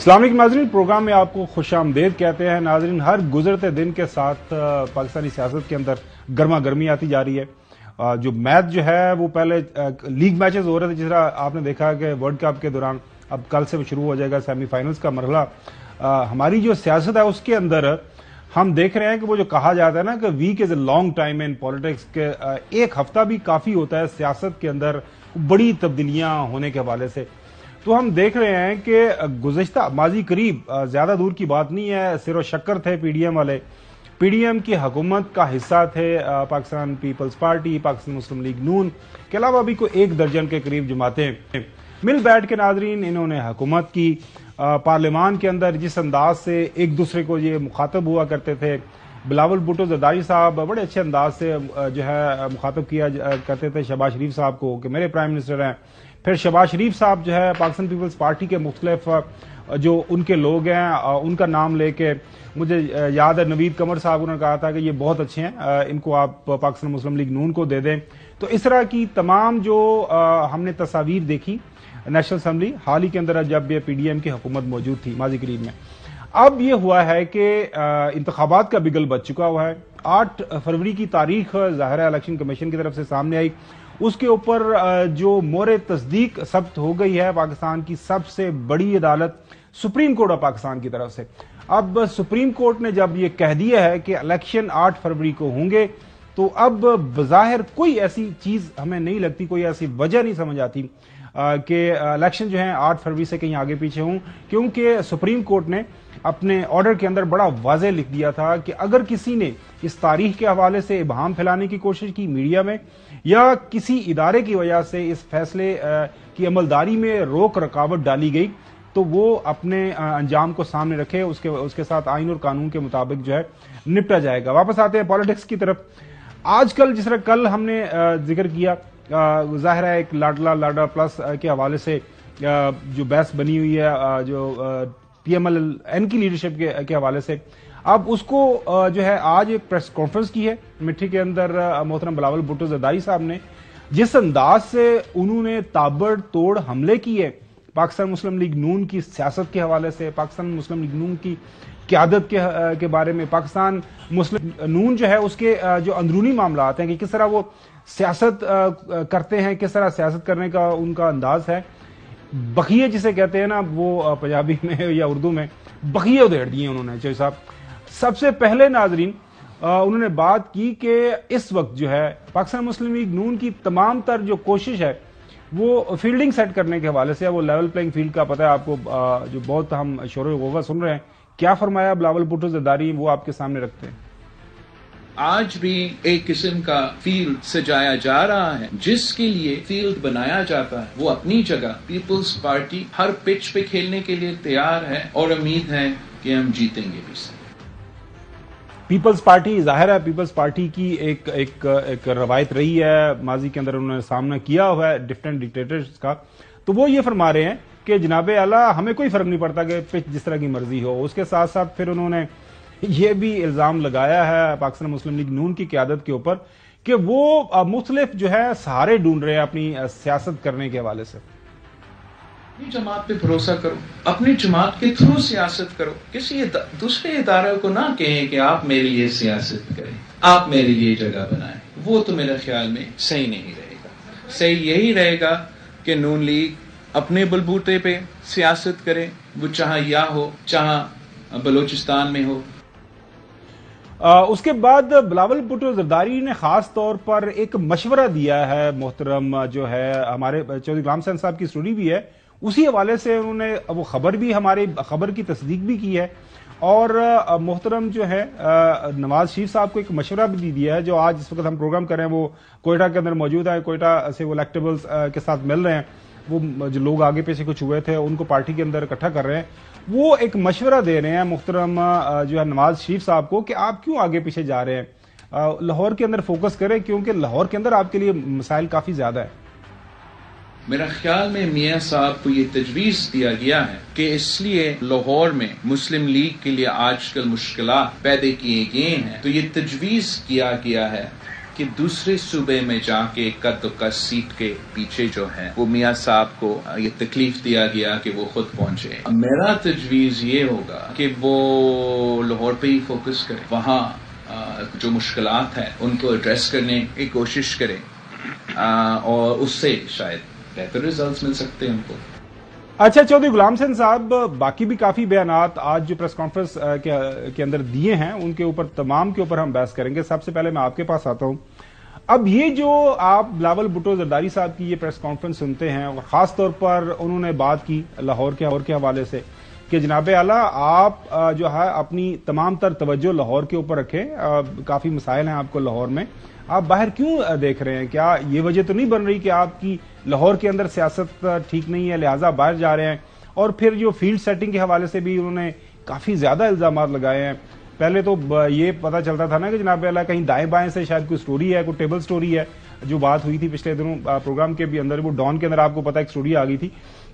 السلام علیکم ناظرین، پروگرام میں آپ کو خوش آمدید کہتے ہیں۔ ناظرین، ہر گزرتے دن کے ساتھ پاکستانی سیاست کے اندر گرما گرمی آتی جا رہی ہے۔ جو میچ جو ہے وہ پہلے لیگ میچز ہو رہے تھے، جس طرح آپ نے دیکھا کہ ورلڈ کپ کے دوران اب کل سے شروع ہو جائے گا سیمی فائنلز کا مرحلہ۔ ہماری جو سیاست ہے اس کے اندر ہم دیکھ رہے ہیں کہ وہ جو کہا جاتا ہے نا کہ week is a long time in politics, کے ایک ہفتہ بھی کافی ہوتا ہے سیاست کے اندر بڑی تبدیلیاں ہونے کے حوالے سے۔ تو ہم دیکھ رہے ہیں کہ گزشتہ ماضی قریب زیادہ دور کی بات نہیں ہے، سر و شکر تھے پی ڈی ایم والے، پی ڈی ایم کی حکومت کا حصہ تھے پاکستان پیپلز پارٹی، پاکستان مسلم لیگ نون کے علاوہ بھی کوئی 1 درجن کے قریب جماعتیں مل بیٹھ کے ناظرین انہوں نے حکومت کی۔ پارلیمان کے اندر جس انداز سے ایک دوسرے کو یہ مخاطب ہوا کرتے تھے، بلاول بھٹو زرداری صاحب بڑے اچھے انداز سے جو ہے مخاطب کیا کرتے تھے شہباز شریف صاحب کو کہ میرے پرائم منسٹر ہیں۔ پھر شہباز شریف صاحب جو ہے پاکستان پیپلز پارٹی کے مختلف جو ان کے لوگ ہیں ان کا نام لے کے، مجھے یاد ہے نوید قمر صاحب انہوں نے کہا تھا کہ یہ بہت اچھے ہیں، ان کو آپ پاکستان مسلم لیگ نون کو دے دیں۔ تو اس طرح کی تمام جو ہم نے تصاویر دیکھی نیشنل اسمبلی حال ہی کے اندر جب یہ پی ڈی ایم کی حکومت موجود تھی ماضی قریب میں۔ اب یہ ہوا ہے کہ انتخابات کا بگل بج چکا ہوا ہے۔ 8 فروری کی تاریخ ظاہر ہے الیکشن کمیشن کی طرف سے سامنے آئی، اس کے اوپر جو مہر تصدیق ثبت ہو گئی ہے پاکستان کی سب سے بڑی عدالت سپریم کورٹ آف پاکستان کی طرف سے۔ اب سپریم کورٹ نے جب یہ کہہ دیا ہے کہ الیکشن 8 فروری کو ہوں گے، تو اب بظاہر کوئی ایسی چیز ہمیں نہیں لگتی، کوئی ایسی وجہ نہیں سمجھ آتی کہ الیکشن جو ہیں 8 فروری سے کہیں آگے پیچھے ہوں، کیونکہ سپریم کورٹ نے اپنے آرڈر کے اندر بڑا واضح لکھ دیا تھا کہ اگر کسی نے اس تاریخ کے حوالے سے ابہام پھیلانے کی کوشش کی میڈیا میں، یا کسی ادارے کی وجہ سے اس فیصلے کی عملداری میں روک رکاوٹ ڈالی گئی، تو وہ اپنے انجام کو سامنے رکھے، اس کے ساتھ آئین اور قانون کے مطابق جو ہے نپٹا جائے گا۔ واپس آتے ہیں پالیٹکس کی طرف۔ آج کل جس طرح کل ہم نے ذکر کیا، ظاہر ہے ایک لاڈلا لاڈا پلس کے حوالے سے جو بحث بنی ہوئی ہے جو پی ایم ایل این کی لیڈرشپ کے حوالے سے، اب اس کو جو ہے آج ایک پریس کانفرنس کی ہے مٹھی کے اندر محترم بلاول بھٹو زرداری صاحب نے، جس انداز سے انہوں نے تابڑ توڑ حملے کیے پاکستان مسلم لیگ نون کی سیاست کے حوالے سے، پاکستان مسلم لیگ نون کی قیادت کے بارے میں، پاکستان مسلم نون جو ہے اس کے جو اندرونی معاملات ہیں کہ کس طرح وہ سیاست کرتے ہیں، کس طرح سیاست کرنے کا ان کا انداز ہے، بخیے جسے کہتے ہیں نا وہ پنجابی میں یا اردو میں، بخیے ادھیڑ دیے انہوں نے چوہے صاحب۔ سب سے پہلے ناظرین انہوں نے بات کی کہ اس وقت جو ہے پاکستان مسلم لیگ نون کی تمام تر جو کوشش ہے وہ فیلڈنگ سیٹ کرنے کے حوالے سے، وہ لیول پلینگ فیلڈ کا پتہ ہے آپ کو، جو بہت ہم شور و غوغا سن رہے ہیں۔ کیا فرمایا بلاول بھٹو زرداری، وہ آپ کے سامنے رکھتے ہیں۔ آج بھی ایک قسم کا فیلڈ سجایا جا رہا ہے، جس کے لیے فیلڈ بنایا جاتا ہے وہ اپنی جگہ پیپلز پارٹی ہر پچ پہ کھیلنے کے لیے تیار ہے، اور امید ہے کہ ہم جیتیں گے بھی۔ پیپلز پارٹی ظاہر ہے پیپلز پارٹی کی ایک روایت رہی ہے، ماضی کے اندر انہوں نے سامنا کیا ہوا ہے ڈفرینٹ ڈکٹیٹرز کا، تو وہ یہ فرما رہے ہیں کہ جناب اعلیٰ ہمیں کوئی فرق نہیں پڑتا کہ پچ جس طرح کی مرضی ہو۔ اس کے ساتھ ساتھ پھر انہوں نے یہ بھی الزام لگایا ہے پاکستان مسلم لیگ نون کی قیادت کے اوپر کہ وہ مختلف جو ہے سہارے ڈھونڈ رہے ہیں اپنی سیاست کرنے کے حوالے سے۔ اپنی جماعت پہ بھروسہ کرو، اپنی جماعت کے تھرو سیاست کرو، کسی دوسرے ادارے کو نہ کہیں کہ آپ میرے لیے سیاست کریں، آپ میرے لیے جگہ بنائیں، وہ تو میرے خیال میں صحیح نہیں رہے گا۔ صحیح یہی رہے گا کہ نون لیگ اپنے بلبوتے پہ سیاست کرے، وہ چاہاں یا ہو چاہاں بلوچستان میں ہو۔ اس کے بعد بلاول بھٹو زرداری نے خاص طور پر ایک مشورہ دیا ہے، محترم جو ہے ہمارے چودھری غلام حسین صاحب کی اسٹوری بھی ہے، اسی حوالے سے انہوں نے وہ خبر بھی ہماری خبر کی تصدیق بھی کی ہے، اور محترم جو ہے نواز شریف صاحب کو ایک مشورہ بھی دیا ہے، جو آج اس وقت ہم پروگرام کر رہے ہیں وہ کوئٹہ کے اندر موجود ہے، کوئٹہ سے وہ الیکٹیبلز کے ساتھ مل رہے ہیں، وہ جو لوگ آگے پیچھے کچھ ہوئے تھے ان کو پارٹی کے اندر اکٹھا کر رہے ہیں، وہ ایک مشورہ دے رہے ہیں محترم جو ہے نواز شریف صاحب کو کہ آپ کیوں آگے پیچھے جا رہے ہیں، لاہور کے اندر فوکس کریں، کیونکہ لاہور کے اندر آپ کے لیے مسائل کافی زیادہ ہیں۔ میرا خیال میں میاں صاحب کو یہ تجویز دیا گیا ہے کہ اس لیے لاہور میں مسلم لیگ کے لیے آج کل مشکلات پیدا کیے گئے ہیں، تو یہ تجویز کیا گیا ہے کہ کہ دوسرے صوبے میں جا کے اکا دکا سیٹ کے پیچھے جو ہے وہ میاں صاحب کو یہ تکلیف دیا گیا کہ وہ خود پہنچے. میرا تجویز یہ ہوگا کہ وہ لاہور پہ ہی فوکس کرے, وہاں جو مشکلات ہیں ان کو ایڈریس کرنے کی کوشش کریں, اور اس سے شاید بہتر ریزلٹس مل سکتے ہیں ان کو. اچھا چودھری غلام حسین صاحب, باقی بھی کافی بیانات آج جو پریس کانفرنس کے اندر دیے ہیں ان کے اوپر تمام کے اوپر ہم بحث کریں گے. سب سے پہلے میں آپ کے پاس آتا ہوں. اب یہ جو آپ بلاول بھٹو زرداری صاحب کی یہ پریس کانفرنس سنتے ہیں, اور خاص طور پر انہوں نے بات کی لاہور کے حوالے سے کہ جناب اعلیٰ آپ جو ہے اپنی تمام تر توجہ لاہور کے اوپر رکھیں, کافی مسائل ہیں آپ کو لاہور میں, آپ باہر کیوں دیکھ رہے ہیں؟ کیا یہ وجہ تو نہیں بن رہی کہ آپ کی لاہور کے اندر سیاست ٹھیک نہیں ہے لہٰذا باہر جا رہے ہیں؟ اور پھر جو فیلڈ سیٹنگ کے حوالے سے بھی انہوں نے کافی زیادہ الزامات لگائے ہیں. پہلے تو یہ پتا چلتا تھا نا کہ جناب اعلیٰ کہیں دائیں بائیں سے شاید کوئی سٹوری ہے, کوئی ٹیبل سٹوری ہے, جو بات ہوئی تھی پچھلے دنوں پروگرام کے بھی اندر, وہ ڈان کے اندر آپ کو پتا ایک سٹوری آ گئی تھی.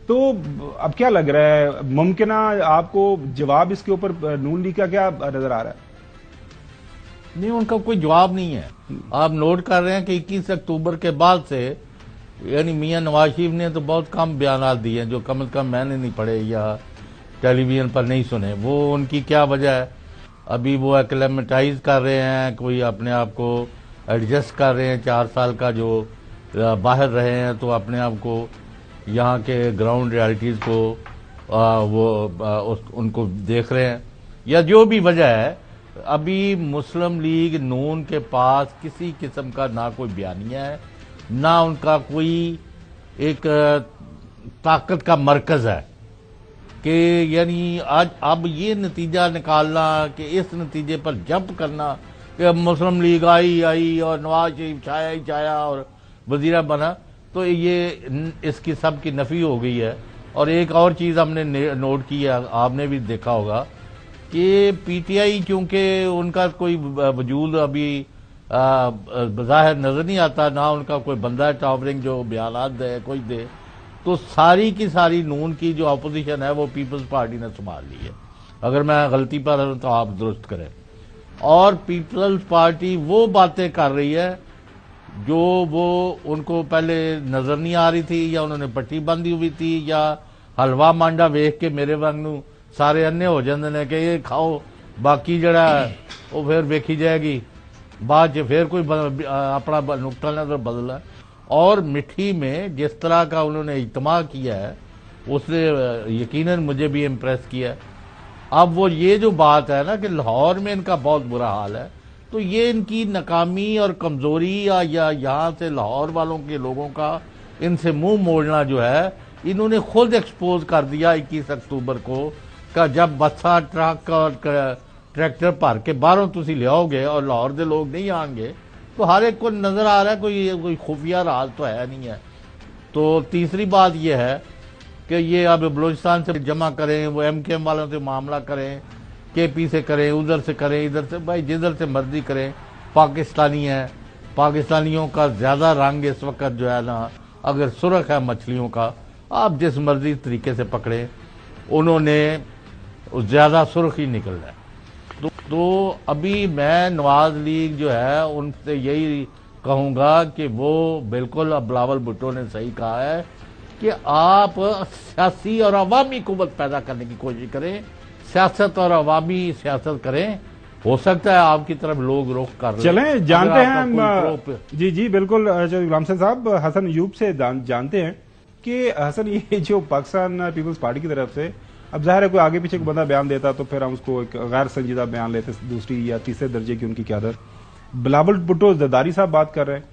تو اب کیا لگ رہا ہے, ممکنہ آپ کو جواب اس کے اوپر نون لیگ کا کیا نظر آ رہا ہے؟ نہیں, ان کا کوئی جواب نہیں ہے. آپ نوٹ کر رہے ہیں کہ 21 اکتوبر کے بعد سے یعنی میاں نواز شریف نے تو بہت کم بیانات دیے ہیں جو کم از کم میں نے نہیں پڑھے یا ٹیلی ویژن پر نہیں سنے. وہ ان کی کیا وجہ ہے؟ ابھی وہ ایکلیمیٹائز کر رہے ہیں, کوئی اپنے آپ کو ایڈجسٹ کر رہے ہیں. 4 سال کا جو باہر رہے ہیں تو اپنے آپ کو یہاں کے گراؤنڈ ریالٹیز کو وہ ان کو دیکھ رہے ہیں, یا جو بھی وجہ ہے. ابھی مسلم لیگ نون کے پاس کسی قسم کا نہ کوئی بیانیہ ہے, نہ ان کا کوئی ایک طاقت کا مرکز ہے کہ یعنی آج اب یہ نتیجہ نکالنا کہ اس نتیجے پر جمپ کرنا کہ مسلم لیگ آئی اور نواز شریف چھایا ہی چھایا اور وزیر بنا, تو یہ اس کی سب کی نفی ہو گئی ہے. اور ایک اور چیز ہم نے نوٹ کی ہے, آپ نے بھی دیکھا ہوگا کہ پی ٹی آئی چونکہ ان کا کوئی وجود ابھی بظاہر نظر نہیں آتا, نہ ان کا کوئی بندہ ٹاورنگ جو بیانات دے کوئی دے, تو ساری کی ساری نون کی جو اپوزیشن ہے وہ پیپلز پارٹی نے سنبھال لی ہے. اگر میں غلطی پر ہوں تو آپ درست کریں. اور پیپلز پارٹی وہ باتیں کر رہی ہے جو وہ ان کو پہلے نظر نہیں آ رہی تھی, یا انہوں نے پٹی بندی ہوئی تھی, یا حلوہ مانڈا ویخ کے میرے وانگوں سارے انے ہو جاندے نے کہ یہ کھاؤ, باقی جڑا ہے وہ پھر ویکھی جائے گی بعد پھر کوئی اپنا نقطہ نظر بدلا. اور مٹھی میں جس طرح کا انہوں نے اجتماع کیا ہے اس نے یقیناً مجھے بھی امپریس کیا. اب وہ یہ جو بات ہے نا کہ لاہور میں ان کا بہت برا حال ہے, تو یہ ان کی ناکامی اور کمزوری یا یہاں سے لاہور والوں کے لوگوں کا ان سے منہ موڑنا جو ہے انہوں نے خود ایکسپوز کر دیا 21 اکتوبر کو, کا جب بسا ٹرک اور ٹریکٹر بھر کے باہروں تسی لے آؤ گے اور لاہور دے لوگ نہیں آن گے تو ہر ایک کو نظر آ رہا ہے کوئی خفیہ راز تو ہے نہیں ہے. تو تیسری بات یہ ہے کہ یہ اب بلوچستان سے جمع کریں, وہ ایم کے ایم والوں سے معاملہ کریں, کے پی سے کریں, ادھر سے کریں, ادھر سے, بھائی جدھر سے مرضی کریں, پاکستانی ہیں. پاکستانیوں کا زیادہ رنگ اس وقت جو ہے نا اگر سرخ ہے مچھلیوں کا, آپ جس مرضی طریقے سے پکڑیں, انہوں نے زیادہ سرخ ہی نکل ہے. تو ابھی میں نواز لیگ جو ہے ان سے یہی کہوں گا کہ وہ بالکل اب بلاول بھٹو نے صحیح کہا ہے کہ آپ سیاسی اور عوامی قوت پیدا کرنے کی کوشش کریں, سیاست اور عوامی سیاست کریں. ہو سکتا ہے آپ کی طرف لوگ رخ کر رہے ہیں. چلیں جانتے ہیں جی بالکل غلام حسین صاحب, حسن ایوب سے جانتے ہیں کہ حسن یہ جو پاکستان پیپلز پارٹی کی طرف سے اب ظاہر ہے کوئی آگے پیچھے کوئی بندہ بیان دیتا تو پھر ہم اس کو ایک غیر سنجیدہ بیان لیتے, دوسری یا تیسرے درجے کی ان کی قیادت. بلاول بھٹو زرداری صاحب بات کر رہے ہیں,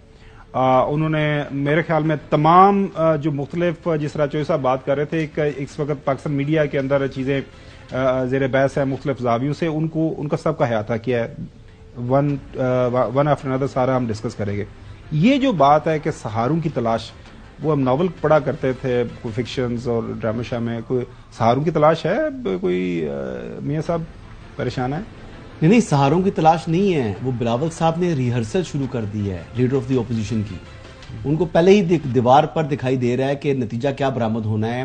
انہوں نے میرے خیال میں تمام جو مختلف جس طرح چوہے صاحب بات کر رہے تھے اس وقت پاکستان میڈیا کے اندر چیزیں زیر بحث ہے مختلف زاویوں سے, ان کا سب کا احاطہ کیا ہے, ون آفٹر انادر سارا ہم ڈسکس کریں گے. یہ جو بات ہے کہ سہاروں کی تلاش, وہ ہم ناول پڑھا کرتے تھے کوئی فکشنز اور ڈرامہ شاہ میں, کوئی سہاروں کی تلاش ہے, کوئی میاں صاحب پریشان ہے؟ نہیں, سہاروں کی تلاش نہیں ہے. وہ بلاول صاحب نے ریہرسل شروع کر دی ہے لیڈر آف دی اپوزیشن کی. ان کو پہلے ہی دیوار پر دکھائی دے رہا ہے کہ نتیجہ کیا برآمد ہونا ہے.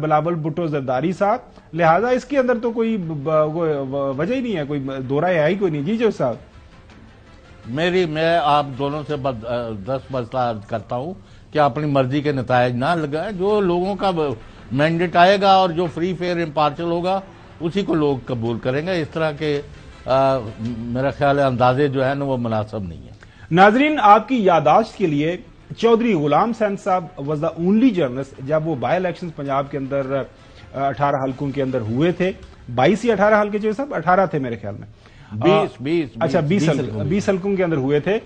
بلاول بھٹو زرداری صاحب, لہذا اس کے اندر تو کوئی وجہ ہی نہیں ہے, کوئی دو رائے ہے ہی کوئی نہیں. جی جو صاحب, میں آپ دونوں سے 10 مسئلہ کرتا ہوں کہ اپنی مرضی کے نتائج نہ لگائیں. جو لوگوں کا مینڈیٹ آئے گا اور جو فری فیئر امپارشل ہوگا اسی کو لوگ قبول کریں گے. اس طرح کے میرا خیال ہے اندازے جو ہے نا وہ مناسب نہیں ہے. ناظرین, آپ کی یادداشت کے لیے چودھری غلام حسین صاحب واز دا اونلی جرنلسٹ جب وہ بائی الیکشن پنجاب کے اندر 18 حلقوں کے اندر ہوئے تھے. 22 یا 18 حلقے جو صاحب 18 تھے میرے خیال میں, 20 حلقوں کے اندر ہوئے تھے.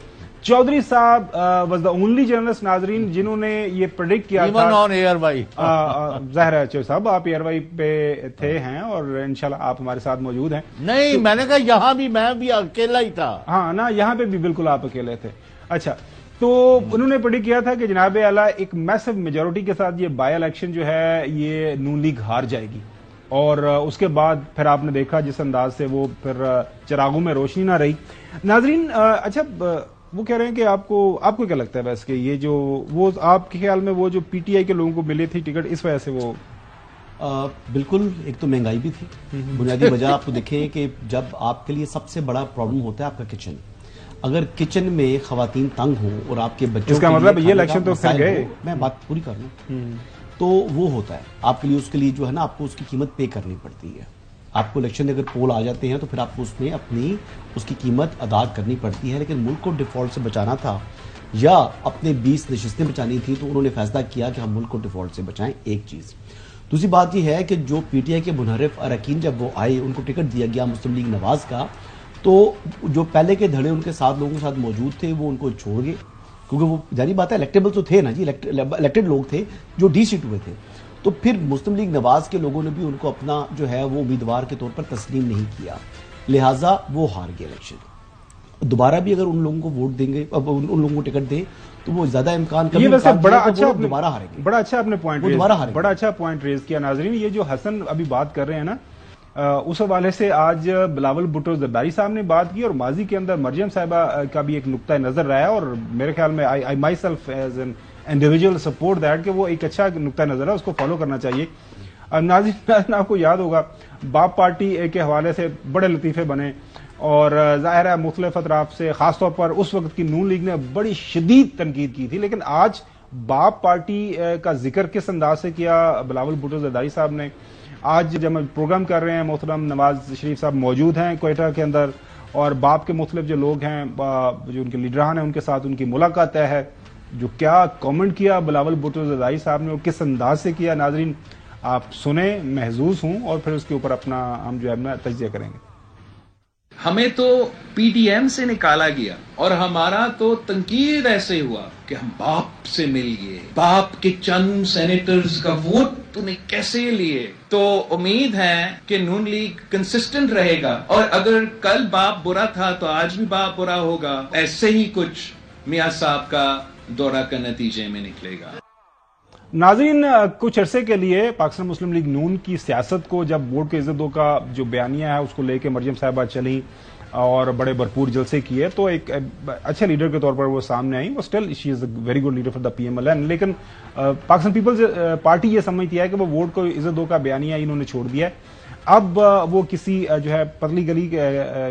چودھری صاحب واز دا اونلی جرنلسٹ ناظرین جنہوں نے یہ پریڈکٹ کیا تھا. ظاہر ہے چودھری صاحب آپ ایئر وائی پہ تھے ہیں اور انشاءاللہ آپ ہمارے ساتھ موجود ہیں. نہیں, میں نے کہا یہاں بھی میں بھی اکیلا ہی تھا. ہاں نا, یہاں پہ بھی بالکل آپ اکیلے تھے. اچھا, تو انہوں نے پریڈکٹ کیا تھا کہ جناب اعلیٰ ایک میسو میجورٹی کے ساتھ یہ بائی الیکشن جو ہے یہ نون لیگ ہار جائے گی. اور اس کے بعد پھر آپ نے دیکھا جس انداز سے وہ پھر چراغوں میں روشنی نہ رہی. ناظرین, اچھا وہ کہہ رہے ہیں کہ آپ کو کیا لگتا ہے ویسے کہ یہ جو وہ آپ کے خیال میں وہ جو پی ٹی آئی کے لوگوں کو ملی تھی ٹکٹ اس وجہ سے وہ بالکل, ایک تو مہنگائی بھی تھی. بنیادی وجہ آپ کو دیکھیں کہ جب آپ کے لیے سب سے بڑا پرابلم ہوتا ہے آپ کا کچن, اگر کچن میں خواتین تنگ ہوں اور آپ کے بچوں, اس کا مطلب یہ الیکشن تو پھر گئے, میں بات پوری کر لوں, تو وہ ہوتا ہے آپ کے لیے, اس کے لیے جو ہے نا آپ کو اس کی قیمت پے کرنی پڑتی ہے. آپ کو الیکشن اگر پول آ جاتے ہیں تو پھر آپ کو اس میں اپنی اس کی قیمت ادا کرنی پڑتی ہے. لیکن ملک کو ڈیفالٹ سے بچانا تھا یا اپنے 20 نشستیں بچانی تھی, تو انہوں نے فیصلہ کیا کہ ہم ملک کو ڈیفالٹ سے بچائیں. ایک چیز. دوسری بات یہ ہے کہ جو پی ٹی آئی کے منحرف اراکین جب وہ آئے, ان کو ٹکٹ دیا گیا مسلم لیگ نواز کا, تو جو پہلے کے دھڑے ان کے ساتھ لوگوں کے ساتھ موجود تھے وہ ان کو چھوڑ گئے, کیونکہ وہ جاری بات ہے الیکٹیبل تو تھے نا جی, الیکٹڈ لوگ تھے جو ڈی سیٹ ہوئے تھے. تو پھر مسلم لیگ نواز کے لوگوں نے بھی ان کو اپنا جو ہے وہ امیدوار کے طور پر تسلیم نہیں کیا, لہٰذا وہ ہار گئے الیکشن. دوبارہ بھی اگر ان لوگوں کو ووٹ دیں گے, ان لوگوں کو ٹکٹ دیں, تو وہ زیادہ امکان یہ ویسے بڑا اچھا دوبارہ ہاریں گے. بڑا اچھا پوائنٹ ریز کیا ناظرین. یہ جو حسن ابھی بات کر رہے ہیں نا, اس حوالے سے آج بلاول بھٹو زرداری صاحب نے بات کی, اور ماضی کے اندر مریم صاحبہ کا بھی ایک نقطہ نظر رہا ہے, اور میرے خیال میں آئی my self as an individual support that کہ وہ ایک اچھا نقطہ نظر ہے, اس کو فالو کرنا چاہیے. ناظرین, آپ کو یاد ہوگا باپ پارٹی کے حوالے سے بڑے لطیفے بنے, اور ظاہر ہے مختلف اطراف سے, خاص طور پر اس وقت کی نون لیگ نے بڑی شدید تنقید کی تھی. لیکن آج باپ پارٹی کا ذکر کس انداز سے کیا بلاول بھٹو زرداری صاحب نے. آج جب ہم پروگرام کر رہے ہیں محترم نواز شریف صاحب موجود ہیں کوئٹہ کے اندر, اور باپ کے مختلف جو لوگ ہیں جو ان کے لیڈران ہیں ان کے ساتھ ان کی ملاقات طے ہے. جو کیا کامنٹ کیا بلاول بھٹو زرداری صاحب نے اور کس انداز سے کیا, ناظرین آپ سنیں, محظوظ ہوں, اور پھر اس کے اوپر اپنا ہم جو ہے تجزیہ کریں گے. ہمیں تو پی ٹی ایم سے نکالا گیا اور ہمارا تو تنقید ایسے ہوا کہ ہم باپ سے مل گئے, باپ کے چند سینیٹرز کا ووٹ تو نے کیسے لیے. تو امید ہے کہ نون لیگ کنسسٹنٹ رہے گا, اور اگر کل باپ برا تھا تو آج بھی باپ برا ہوگا. ایسے ہی کچھ میاں صاحب کا دورہ کا نتیجے میں نکلے گا. ناظرین, کچھ عرصے کے لیے پاکستان مسلم لیگ نون کی سیاست کو جب ووٹ کے عزت دو کا جو بیانیہ ہے اس کو لے کے مریم صاحبہ چلی اور بڑے بھرپور جلسے کیے, تو ایک اچھے لیڈر کے طور پر وہ سامنے آئی. وہ still she is a very good leader for the P M L N. لیکن پاکستان پیپلز پارٹی یہ سمجھتی ہے کہ وہ ووٹ کو عزت دو کا بیانیہ انہوں نے چھوڑ دیا ہے. اب وہ کسی جو ہے پتلی گلی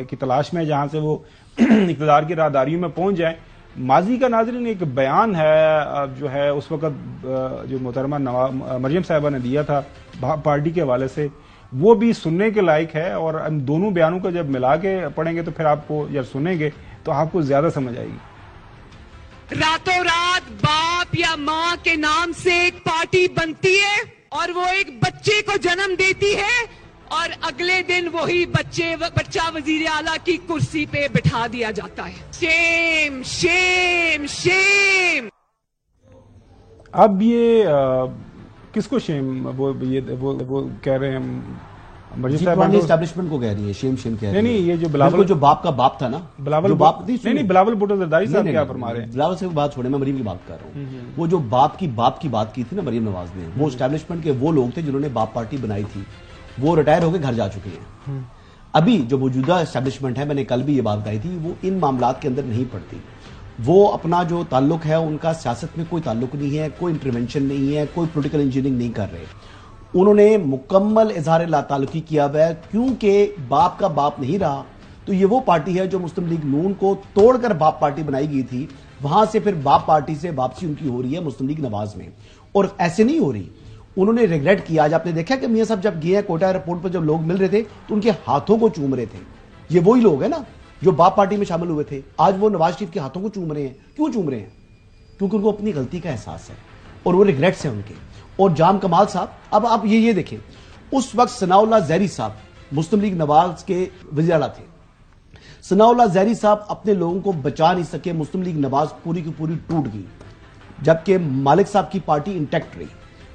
کی تلاش میں جہاں سے وہ اقتدار کی راہداریوں میں پہنچ جائیں. ماضی کا ناظرین ایک بیان ہے جو ہے اس وقت جو محترمہ مریم صاحبہ نے دیا تھا پارٹی کے حوالے سے, وہ بھی سننے کے لائق ہے, اور ان دونوں بیانوں کو جب ملا کے پڑھیں گے تو پھر آپ کو جب سنیں گے تو آپ کو زیادہ سمجھ آئے گی. راتوں رات باپ یا ماں کے نام سے ایک پارٹی بنتی ہے اور وہ ایک بچے کو جنم دیتی ہے, اور اگلے دن وہی بچہ وزیر اعلیٰ کی کرسی پہ بٹھا دیا جاتا ہے. شیم شیم شیم. اب یہ کس کو شیم, وہ کہہ رہے ہیں مریم صاحب اسٹیبلشمنٹ کو کہہ رہی ہے شیم شیم کہہ رہی ہے. نہیں, یہ جو بلاول جو باپ کا باپ تھا نا, بلاول بلاول بھٹو زرداری صاحب کیا فرما رہے ہیں. بلاول سے بات چھوڑے, میں مریم کی بات کر رہا ہوں. وہ جو باپ کی بات کی تھی نا مریم نواز نے, وہ اسٹیبلشمنٹ کے وہ لوگ تھے جنہوں نے باپ پارٹی بنائی تھی, وہ ریٹائر ہو کے گھر جا چکے ہیں. ابھی جو موجودہ اسٹیبلشمنٹ ہے, میں نے کل بھی یہ بات کہی تھی, وہ ان معاملات کے اندر نہیں پڑتی. وہ اپنا جو تعلق ہے ان کا سیاست میں کوئی تعلق نہیں ہے, کوئی انٹرونشن نہیں ہے, کوئی پولیٹیکل انجینئرنگ نہیں کر رہے. انہوں نے مکمل اظہار لا تعلقی کیا ہوا ہے, کیونکہ باپ کا باپ نہیں رہا. تو یہ وہ پارٹی ہے جو مسلم لیگ نون کو توڑ کر باپ پارٹی بنائی گئی تھی, وہاں سے پھر باپ پارٹی سے واپسی ان کی ہو رہی ہے مسلم لیگ نواز میں. اور ایسے نہیں ہو رہی, انہوں نے ریگریٹ کیا. آج آپ نے دیکھا کہ میاں صاحب جب گئے ہیں کوئٹہ ایئرپورٹ پر, جب لوگ مل رہے تھے تو ان کے ہاتھوں کو چوم رہے تھے. یہ وہی لوگ ہیں نا جو باپ پارٹی میں شامل ہوئے تھے, آج وہ نواز شریف کے ہاتھوں کو چوم رہے ہیں. کیوں چوم رہے ہیں؟ کیونکہ ان کو اپنی غلطی کا احساس ہے اور وہ ریگریٹس ہیں ان کے. اور جام کمال صاحب, اب آپ یہ دیکھیں, اس وقت ثناء اللہ زہری صاحب مسلم لیگ نواز کے وزیر اعلیٰ تھے. ثناء اللہ زہری صاحب اپنے لوگوں کو بچا نہیں سکے, مسلم لیگ نواز پوری کی پوری ٹوٹ گئی, جبکہ مالک صاحب کی پارٹی انٹیکٹ رہی.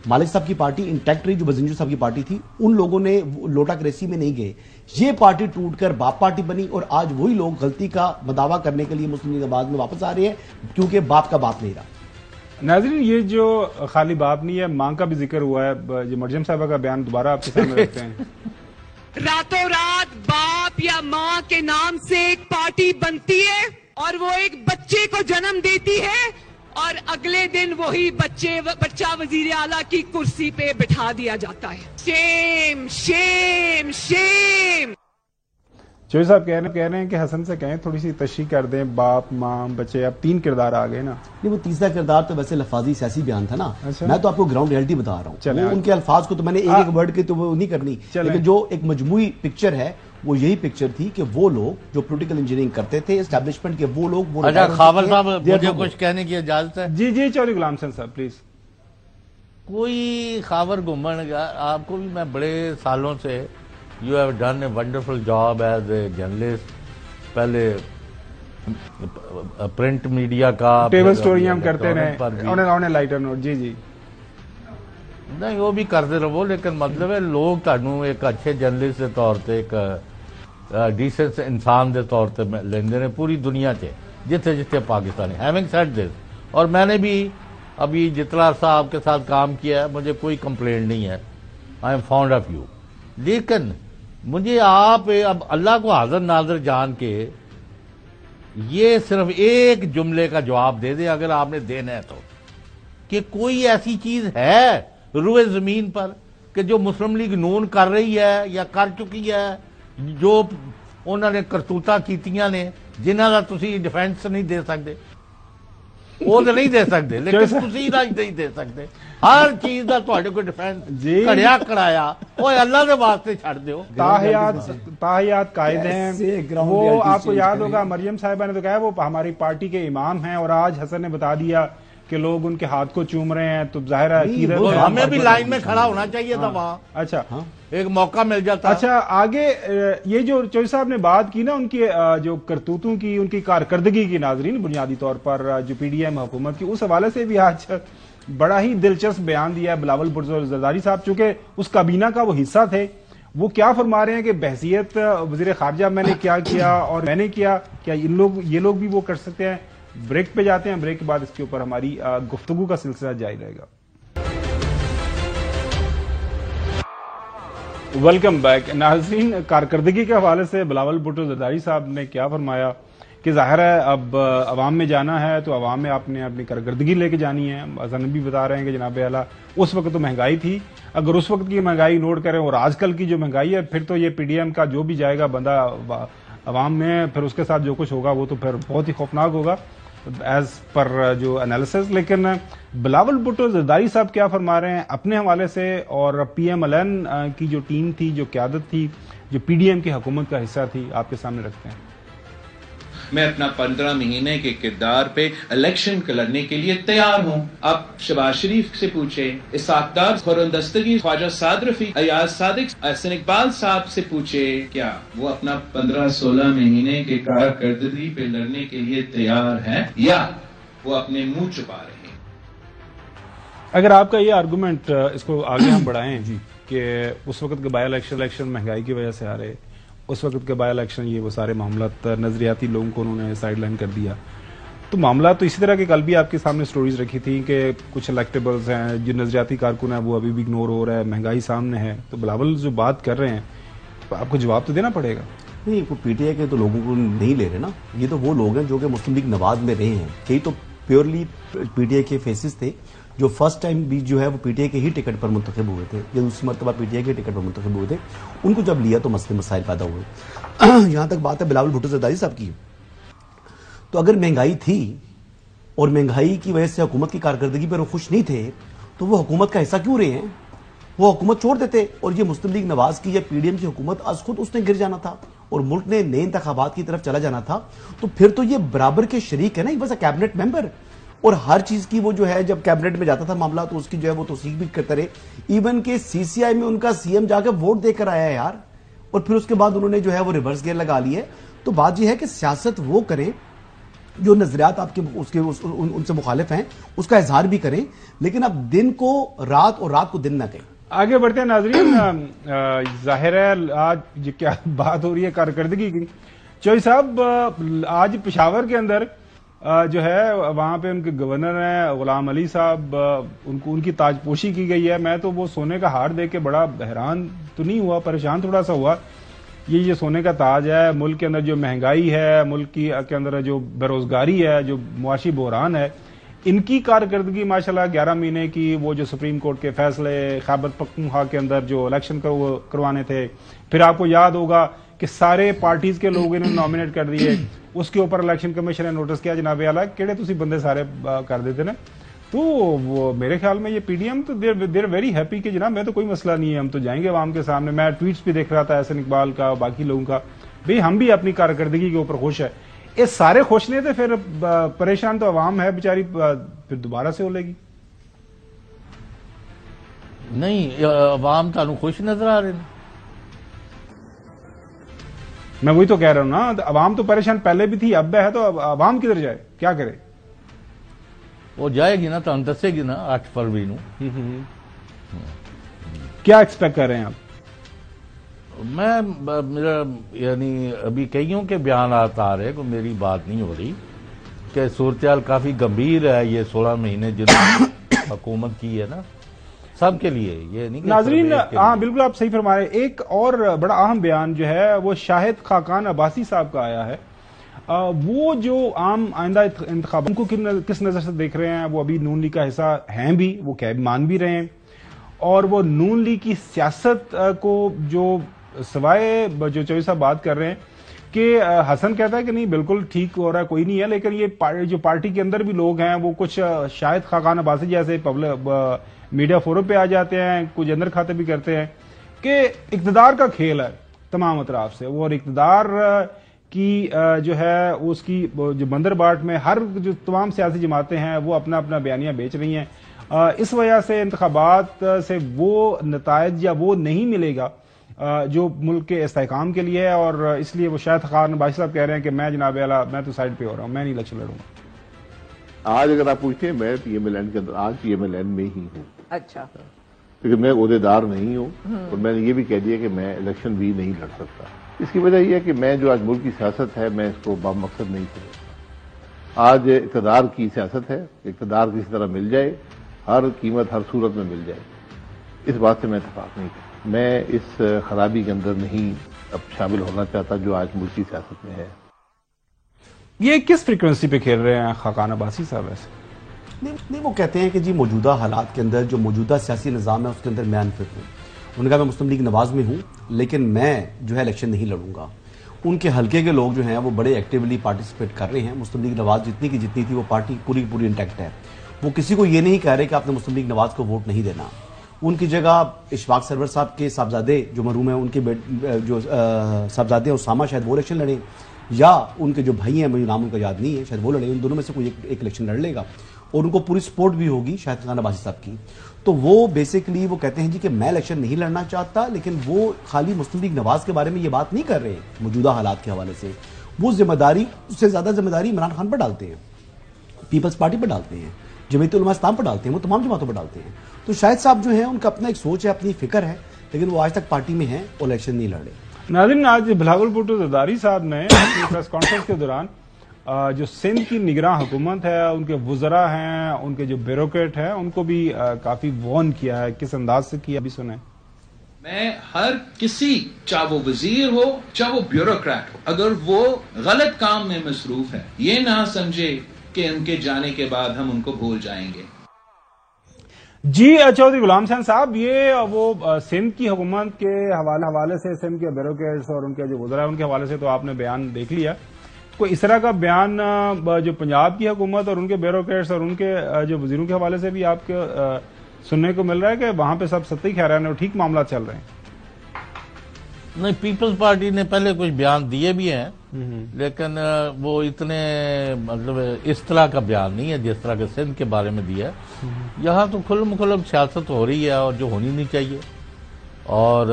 مالک صاحب کی پارٹی انٹیکٹ رہی, جو بزنجو صاحب کی پارٹی تھی. ان لوگوں نے لوٹا کریسی میں نہیں گئے. یہ پارٹی ٹوٹ کر باپ پارٹی بنی, اور آج وہی لوگ غلطی کا مداوع کرنے کے لیے مسلم لیگ نواز میں واپس آ رہے ہیں, کیونکہ باپ کا باپ نہیں رہا. ناظرین, یہ جو خالی باپ نہیں ہے, ماں کا بھی ذکر ہوا ہے. جو مریم صاحبہ کا بیان دوبارہ آپ کے سامنے رکھتے ہیں. راتوں رات باپ یا ماں کے نام سے ایک پارٹی بنتی ہے اور وہ ایک بچے کو جنم دیتی ہے, اور اگلے دن وہی بچہ وزیر اعلیٰ کی کرسی پہ بٹھا دیا جاتا ہے. شیم شیم شیم. چوہی صاحب کہہ رہے ہیں کہ حسن سے کہیں تھوڑی سی تشریح کر دیں, باپ ماں بچے, اب 3 کردار آ گئے نا. نہیں, وہ تیسرا کردار تو ویسے لفاظی سیاسی بیان تھا نا. میں تو آپ کو گراؤنڈ ریئلٹی بتا رہا ہوں. وہ ان کے الفاظ کو تو میں نے ایک ورڈ کے تو وہ نہیں کرنی, لیکن جو ایک مجموعی پکچر ہے وہ یہی پکچر تھی کہ وہ لوگ جو پولیٹیکل انجینئرنگ کرتے تھے اسٹیبلشمنٹ کے, وہ لوگ. اچھا خاور صاحب, مجھے کچھ کہنے کی اجازت ہے؟ جی چودھری غلام حسن صاحب پلیز. کوئی خاور گھومن, آپ کو بھی میں بڑے سالوں سے, you have done a wonderful job as a journalist. پہلے پرنٹ میڈیا کا ٹیبل سٹوری ہم کرتے رہے, انہیں لائٹر نوٹ. جی نہیں, وہ بھی کرتے رہو, لیکن مطلب ہے لوگ تانوں ایک اچھے جرنلسٹ کے طور سے, ایک ڈیسنٹ انسان کے طور سے لیندے نے پوری دنیا سے جتنے پاکستانی. ہیونگ سیڈ دس, اور میں نے بھی ابھی جتنا عرصہ آپ کے ساتھ کام کیا ہے, مجھے کوئی کمپلینٹ نہیں ہے. I am fond of you. لیکن مجھے آپ اب اللہ کو حاضر ناظر جان کے یہ صرف ایک جملے کا جواب دے دیں, اگر آپ نے دینا ہے تو, کہ کوئی ایسی چیز ہے روئے زمین پر کہ جو مسلم لیگ نون کر رہی ہے یا کر چکی ہے, جو انہوں نے کرتوتاں کیتیاں نے, جنہاں دا تسی ڈیفینس نہیں دے سکتے. وہ تو نہیں دے سکتے, لیکن تسی نہیں دے سکتے. ہر چیز دا تہاڈے کوئی ڈیفینس کھڑیا کرایا, اوے اللہ دے واسطے چھڑ دیو. تاحیات قائد ہیں. وہ آپ کو یاد ہوگا مریم صاحبہ نے تو کہا وہ ہماری پارٹی کے امام ہیں, اور آج حسن نے بتا دیا کہ لوگ ان کے ہاتھ کو چوم رہے ہیں. تو ظاہر ہے ہمیں بھی لائن میں کھڑا ہونا چاہیے تھا وہاں. اچھا, ایک موقع مل جاتا. اچھا آگے یہ جو چوہی صاحب نے بات کی نا, ان کی جو کرتوتوں کی, ان کی کارکردگی کی, ناظرین بنیادی طور پر جو پی ڈی ایم حکومت کی, اس حوالے سے بھی آج بڑا ہی دلچسپ بیان دیا ہے بلاول بھٹو زرداری صاحب, چونکہ اس کابینہ کا وہ حصہ تھے. وہ کیا فرما رہے ہیں کہ بحثیت وزیر خارجہ میں نے کیا کیا اور میں نے کیا یہ لوگ بھی وہ کر سکتے ہیں. بریک پہ جاتے ہیں, بریک کے بعد اس کے اوپر ہماری گفتگو کا سلسلہ جاری رہے گا. Welcome back. ناظرین, کارکردگی کے حوالے سے بلاول بھٹو زرداری صاحب نے کیا فرمایا کہ ظاہر ہے اب عوام میں جانا ہے تو عوام میں آپ نے اپنی کارکردگی لے کے جانی ہے. حسن بھی بتا رہے ہیں کہ جناب اعلیٰ اس وقت تو مہنگائی تھی, اگر اس وقت کی مہنگائی نوٹ کریں اور آج کل کی جو مہنگائی ہے, پھر تو یہ پی ڈی ایم کا جو بھی جائے گا بندہ عوام میں, پھر اس کے ساتھ جو کچھ ہوگا وہ تو پھر بہت ہی خوفناک ہوگا ایز پر جو انالیسس. لیکن بلاول بھٹو زرداری صاحب کیا فرما رہے ہیں اپنے حوالے سے, اور پی ایم ایل این کی جو ٹیم تھی, جو قیادت تھی, جو پی ڈی ایم کی حکومت کا حصہ تھی, آپ کے سامنے رکھتے ہیں. میں اپنا 15 مہینے کے کردار پہ الیکشن لڑنے کے لیے تیار ہوں. آپ شہباز شریف سے پوچھیں, اسحاق ڈار, خورم دستگیر, خواجہ سعد رفیق, ایاز صادق, احسن اقبال صاحب سے پوچھے, کیا وہ اپنا 15-16 مہینے کے کارکردگی پہ لڑنے کے لیے تیار ہیں یا وہ اپنے منہ چھپا رہے ہیں. اگر آپ کا یہ آرگومنٹ, اس کو آگے ہم بڑھائیں کہ اس وقت کے بائی الیکشن مہنگائی کی وجہ سے آ رہے, اس وقت کے بائی الیکشن, یہ وہ سارے معاملات نظریاتی لوگوں کو انہوں نے سائڈ لائن کر دیا, تو معاملات تو اسی طرح کے کل بھی آپ کے سامنے سٹوریز رکھی تھی کہ کچھ الیکٹیبلز ہیں, جو نظریاتی کارکن ہیں وہ ابھی بھی اگنور ہو رہا ہے, مہنگائی سامنے ہے. تو بلاول جو بات کر رہے ہیں تو آپ کو جواب تو دینا پڑے گا. نہیں وہ پی ٹی آئی کے تو لوگوں کو نہیں لے رہے نا, یہ تو وہ لوگ ہیں جو کہ مسلم لیگ نواز میں رہے ہیں. کئی تو پیورلی پی ٹی آئی کے فیسز تھے جو فرسٹ ٹائم بھی جو ہے وہ پی ٹی آئی کے ہی ٹکٹ پر منتخب ہوئے تھے, یا دوسری مرتبہ پی ٹی آئی کے ٹکٹ پر منتخب ہوئے تھے. ان کو جب لیا تو مسئلے مسائل پیدا ہوئے. یہاں تک بات ہے بلاول بھٹو زرداری صاحب کی, تو اگر مہنگائی تھی اور مہنگائی کی وجہ سے حکومت کی کارکردگی پر وہ خوش نہیں تھے تو وہ حکومت کا حصہ کیوں رہے ہیں؟ وہ حکومت چھوڑ دیتے. اور یہ مسلم لیگ نواز کی یا پی ڈی ایم کی حکومت از خود اس نے گر جانا تھا اور ملک نے نئے انتخابات کی طرف چلا جانا تھا. تو پھر تو یہ برابر کے شریک ہے نا, بس کیبنٹ ممبر, اور ہر چیز کی وہ جو ہے جب کیبنٹ میں جاتا تھا معاملہ تو اس کی جو ہے وہ توثیق بھی کرتے رہے. ایون کہ سی سی آئی میں ان کا سی ایم جا کے ووٹ دے کر آیا ہے یار, اور پھر اس کے بعد انہوں نے جو ہے وہ ریورس گیئر لگا لی ہے. تو بات یہ ہے کہ سیاست وہ کریں جو نظریات آپ کے ان سے مخالف ہیں اس کا اظہار بھی کریں, لیکن اب دن کو رات اور رات کو دن نہ کہیں. آگے بڑھتے ہیں ناظرین. ظاہر ہے آج کیا بات ہو رہی ہے کارکردگی کی. چوئی صاحب آج پشاور کے اندر جو ہے وہاں پہ ان کے گورنر ہیں غلام علی صاحب, ان کی تاج پوشی کی گئی ہے. میں تو وہ سونے کا ہار دیکھ کے بڑا حیران تو نہیں ہوا, پریشان تھوڑا سا ہوا. یہ سونے کا تاج ہے. ملک کے اندر جو مہنگائی ہے, ملک کے اندر جو بے روزگاری ہے, جو معاشی بحران ہے, ان کی کارکردگی ماشاءاللہ 11 مہینے کی, وہ جو سپریم کورٹ کے فیصلے, خیبر پختونخوا کے اندر جو الیکشن کروانے تھے, پھر آپ کو یاد ہوگا کہ سارے پارٹیز کے لوگ انہوں نے نامینیٹ کر دیے, اس کے اوپر الیکشن کمیشن نے نوٹس کیا جناب اعلیٰ کہڑے تسی بندے سارے کر دیتے نا. تو وہ میرے خیال میں یہ پی ڈی ایم تو دیر ویری ہیپی کہ جناب میں تو کوئی مسئلہ نہیں ہے, ہم تو جائیں گے عوام کے سامنے. میں ٹویٹس بھی دیکھ رہا تھا احسن اقبال کا, باقی لوگوں کا, بھئی ہم بھی اپنی کارکردگی کے اوپر خوش ہے. یہ سارے خوش نہیں تھے, پھر پریشان تو عوام ہے بیچاری, پھر دوبارہ سے ہو لے گی. نہیں عوام تانوں خوش نظر آ رہے ہیں. میں وہی تو کہہ رہا ہوں نا, عوام تو پریشان پہلے بھی تھی, اب ہے, تو عوام کدھر جائے, کیا کرے؟ وہ جائے گی نا, تو دسے گی نا 8 فروری نو. کیا ایکسپیکٹ کر رہے ہیں آپ؟ میں میرا یعنی ابھی کئیوں کے بیانات آ رہے, کوئی میری بات نہیں ہو رہی, کہ صورتحال کافی گمبھیر ہے. یہ 16 مہینے جنہوں نے حکومت کی ہے نا, سب کے لیے, یہ نہیں. ناظرین ہاں بالکل آپ صحیح فرما رہے ہیں. ایک اور بڑا اہم بیان جو ہے وہ شاہد خاقان عباسی صاحب کا آیا ہے. وہ جو عام آئندہ انتخاب ان کو کس نظر سے دیکھ رہے ہیں؟ وہ ابھی نون لیگ کا حصہ ہیں بھی, وہ مان بھی رہے ہیں, اور وہ نون لیگ کی سیاست کو جو سوائے جو چوئی صاحب بات کر رہے ہیں کہ حسن کہتا ہے کہ نہیں بالکل ٹھیک ہو رہا ہے, کوئی نہیں ہے, لیکن یہ جو پارٹی کے اندر بھی لوگ ہیں وہ کچھ شاہد خاقان عباسی جیسے میڈیا فورم پہ آ جاتے ہیں, کچھ اندر کھاتے بھی کرتے ہیں کہ اقتدار کا کھیل ہے تمام اطراف سے, اور اقتدار کی جو ہے اس کی جو بندر باٹ میں ہر جو تمام سیاسی جماعتیں ہیں وہ اپنا اپنا بیانیہ بیچ رہی ہیں. اس وجہ سے انتخابات سے وہ نتائج یا وہ نہیں ملے گا جو ملک کے استحکام کے لیے ہے, اور اس لیے وہ شاید خاقان عباسی صاحب کہہ رہے ہیں کہ میں جناب اعلیٰ میں تو سائڈ پہ ہو رہا ہوں, میں نہیں الیکشن لڑوں گا. آج اگر آپ پوچھیں میں پی ایم ایل این کے اندر آج پی ایم ایل این میں ہی ہوں. اچھا. لیکن میں عہدیدار نہیں ہوں, اور میں نے یہ بھی کہہ دیا کہ میں الیکشن بھی نہیں لڑ سکتا. اس کی وجہ یہ ہے کہ میں جو آج ملک کی سیاست ہے میں اس کو با مقصد نہیں سمجھتا. آج اقتدار کی سیاست ہے, اقتدار کسی طرح مل جائے, ہر قیمت ہر صورت میں مل جائے, اس بات سے میں اتفاق نہیں کرتا. میں اس خرابی کے اندر نہیں اب شامل ہونا چاہتا جو آج ملک کی سیاست میں ہے. یہ کس فریکوینسی پہ کھیل رہے ہیں خاقان عباسی صاحب ایسے؟ نہیں وہ کہتے ہیں کہ جی موجودہ حالات کے اندر جو موجودہ سیاسی نظام ہے اس کے اندر میں انفٹ ہوں. انہوں نے کہا میں مسلم لیگ نواز میں ہوں لیکن میں جو ہے الیکشن نہیں لڑوں گا. ان کے حلقے کے لوگ جو ہیں وہ بڑے ایکٹیولی پارٹیسپیٹ کر رہے ہیں. مسلم لیگ نواز جتنی کی جتنی تھی وہ پارٹی پوری انٹیکٹ ہے. وہ کسی کو یہ نہیں کہہ رہے کہ آپ نے مسلم لیگ نواز کو ووٹ نہیں دینا. ان کی جگہ اشفاق سرور صاحب کے صاحبزادے جو مرحوم ہیں ان کے جو صاحبزادے اسامہ شاید وہ الیکشن لڑیں, یا ان کے جو بھائی ہیں مجھے نام ان کا یاد نہیں ہے شاید وہ لڑیں. ان دونوں میں سے کوئی ایک الیکشن لڑ لے گا, اور ان کو پوری سپورٹ بھی ہوگی شاہد خاقان عباسی صاحب کی. تو وہ بیسیکلی وہ کہتے ہیں جی کہ میں الیکشن نہیں لڑنا چاہتا, لیکن وہ خالی مسلم لیگ نواز کے بارے میں یہ بات نہیں کر رہے موجودہ حالات کے حوالے سے. وہ ذمہ داری اس سے زیادہ ذمہ داری عمران خان پر ڈالتے ہیں, پیپلز پارٹی پر ڈالتے ہیں, جمعیت علماء اسلام پر ڈالتے ہیں, وہ تمام جماعتوں پر ڈالتے ہیں. تو شاہد صاحب جو ہیں ان کا اپنا ایک سوچ ہے, اپنی فکر ہے, لیکن وہ آج تک پارٹی میں ہیں اور الیکشن نہیں لڑے. ناظرین آج بلاول بھٹو زرداری صاحب نے اپنی پریس کانفرنس کے دوران جو سندھ کی نگراں حکومت ہے, ان کے وزراء ہیں, ان کے جو بیوروکریٹ ہیں, ان کو بھی کافی وارن کیا ہے. کس انداز سے کیا بھی سنیں. میں ہر کسی چاہے وہ وزیر ہو چاہے وہ بیوروکریٹ ہو اگر وہ غلط کام میں مصروف ہے یہ نہ سمجھے کہ ان کے جانے کے بعد ہم ان کو بھول جائیں گے. جی چودھری غلام حسین صاحب، یہ وہ سندھ کی حکومت کے حوالے سے، سندھ کے بیوروکریٹس اور ان کے جو وزراء ان کے حوالے سے تو آپ نے بیان دیکھ لیا. کوئی اس طرح کا بیان جو پنجاب کی حکومت اور ان کے بیوروکریٹس اور ان کے جو وزیروں کے حوالے سے بھی آپ کے سننے کو مل رہا ہے کہ وہاں پہ سب ستّی خیران اور ٹھیک معاملات چل رہے ہیں؟ نہیں، پیپلز پارٹی نے پہلے کچھ بیان دیے بھی ہیں لیکن وہ اتنے مطلب اس طرح کا بیان نہیں ہے جس طرح کے سندھ کے بارے میں دیا ہے. یہاں تو کھلم کھلم سیاست ہو رہی ہے اور جو ہونی نہیں چاہیے، اور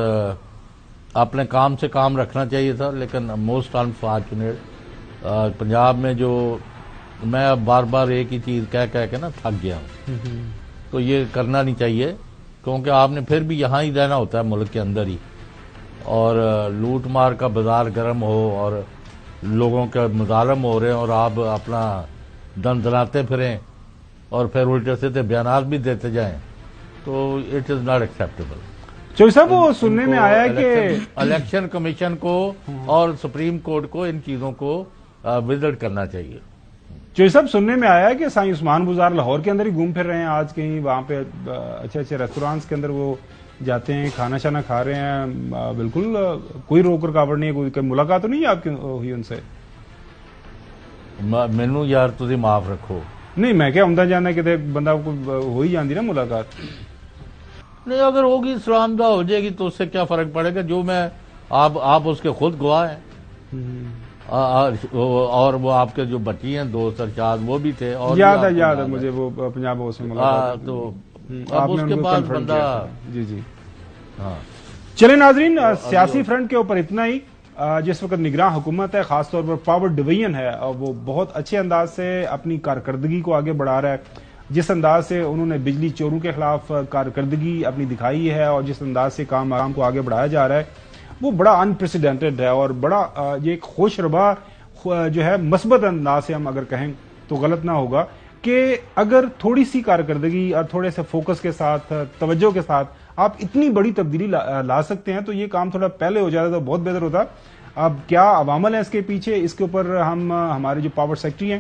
اپنے کام سے کام رکھنا چاہیے تھا. لیکن موسٹ انفارچونیٹ پنجاب میں جو میں اب بار بار ایک ہی چیز کہہ کے نا تھک گیا ہوں. تو یہ کرنا نہیں چاہیے کیونکہ آپ نے پھر بھی یہاں ہی رہنا ہوتا ہے ملک کے اندر ہی، اور لوٹ مار کا بازار گرم ہو اور لوگوں کے مظالم ہو رہے ہیں اور آپ اپنا دن دلاتے پھریں اور پھر الٹے سیدھے بیانات بھی دیتے جائیں تو it is not acceptable. Chaudhry صاحب، وہ سننے میں آیا ہے کہ الیکشن کمیشن کو اور سپریم کورٹ کو ان چیزوں کو وزٹ کرنا چاہیے. چودھری صاحب، سننے میں آیا ہے کہ سائیں عثمان گزار لاہور کے اندر ہی گھوم پھر رہے ہیں آج کہیں، وہاں پہ اچھے اچھے ریسٹورانٹس کے اندر وہ جاتے ہیں، کھانا شانا کھا رہے ہیں، بالکل کوئی روک رکاوٹ نہیں ہے، کوئی ملاقات تو نہیں ہے آپ کی ہوئی ان سے؟ مینو یار تسی معاف رکھو. نہیں، میں کیا عمدہ جانا کہ بندہ کو ہو ہی جاندی نا ملاقات. نہیں، اگر ہوگی سلام دعا ہو جائے گی تو اس سے کیا فرق پڑے گا. جو میں آپ اس کے خود گواہ ہیں، اور وہ آپ کے جو بچی ہیں دوست ارشاد وہ بھی تھے، اور یاد ہے مجھے وہ پنجاب ہاؤس میں ملاقات. تو اب اس کے بعد بندہ جی ہاں. چلیں ناظرین، سیاسی فرنٹ کے اوپر اتنا ہی. جس وقت نگراں حکومت ہے، خاص طور پر پاور ڈویژن ہے، وہ بہت اچھے انداز سے اپنی کارکردگی کو آگے بڑھا رہا ہے. جس انداز سے انہوں نے بجلی چوروں کے خلاف کارکردگی اپنی دکھائی ہے اور جس انداز سے کام کو آگے بڑھایا جا رہا ہے وہ بڑا انپریسیڈنٹڈ ہے اور بڑا یہ ایک خوش ربا جو ہے مثبت انداز سے ہم اگر کہیں تو غلط نہ ہوگا کہ اگر تھوڑی سی کارکردگی اور تھوڑے سے فوکس کے ساتھ، توجہ کے ساتھ آپ اتنی بڑی تبدیلی لا سکتے ہیں تو یہ کام تھوڑا پہلے ہو جاتا تو بہت بہتر ہوتا. اب کیا عوامل ہیں اس کے پیچھے، اس کے اوپر ہم ہمارے جو پاور سیکٹری ہیں